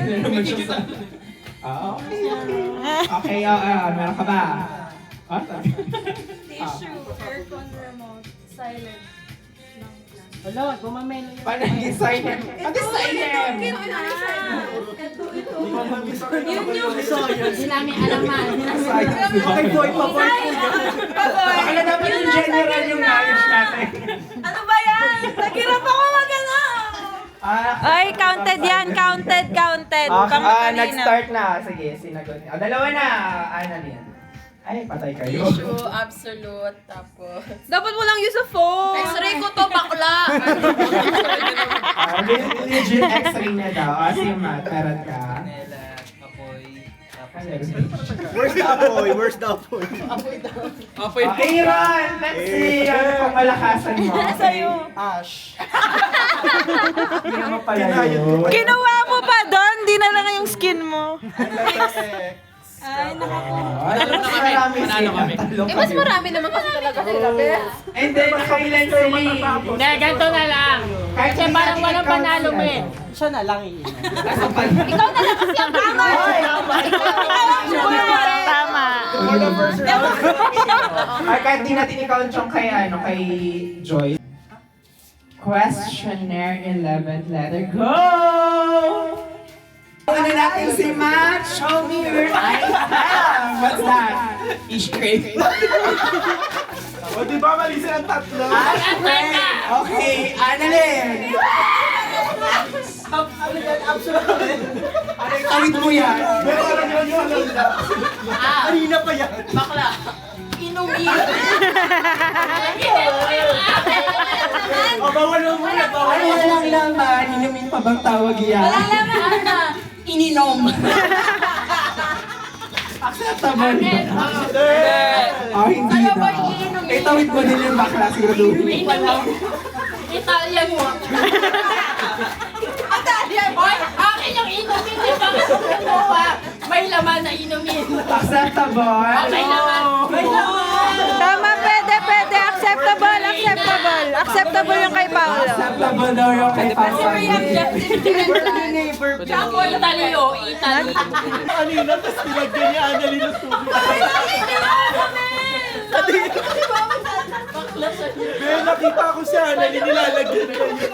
na naman siya sa... Okay. Okay, meron ka ba? Tissue, aircon remote, silent. Wala, gumamelo yun. Paano nag-silent? Pag-silent! Ito. Hindi namin alaman. Okay, boy pa boy. Baka na dapat yung general yung knowledge natin. Ano ba yan? Naghirap ako magano! Ay, counted yan. Counted. Nag-start na. Sige, sinagot niya. Dalawa na. Annalyn. Ay, patay kayo. Tissue, absolute, tapos... Dapat mo lang use a phone! X-ray ko to, bakla! Legit x-ray na daw. Sige, Matt, meron ka. Canela, apoy, Where's the apoy? Okay, Ron! Let's see! Ano pang malakasan mo? Sa'yo. Ash. Hindi naman pala yun. Kinuha mo pa doon. Di na lang yung skin mo. Ay, nakakuha. Manalo kami. Mas marami naman kasi talaga sila, Bes. And then, nakailan sila. Hindi, ganito na lang. Kahit Kasi hindi parang natin walang i-count panalo mo sila. eh. Siya na lang iinom. Ikaw na lang kasi ang tama! Tama. For the first round. Ay, kahit di natin i-count yung kay Joyce. Questionnaire 11th letter. Go! Ano natin si Matt? Show me your eyes. What's that? Fish crepe. O, di ba mali silang tatlo? Okay, Annalyn. Tawid mo yan. Meron yun yun. Kanina pa yan. Bakla! Inumin! O, bawal mo muna. Bawal Ano mo. lang naman, inumin pa bang tawag yan? Ininom! Acceptable. Oh, hindi daw. Eh, tawid mo din yung bakla, siguraduhin. Italian mo! Italian mo? Akin yung inumin! Di ba kinuha? May laman na inumin! Acceptable. May laman! May laman! Tama, pwede. Acceptable yung kay Paolo. Acceptable daw yung kay Papa. Ako Italio! Italy! Kanina, tapos tinagyan niya Annalyn ng tubig. Bakla sa Ben, nakita ko si Annalyn, nilalagyan niya yun.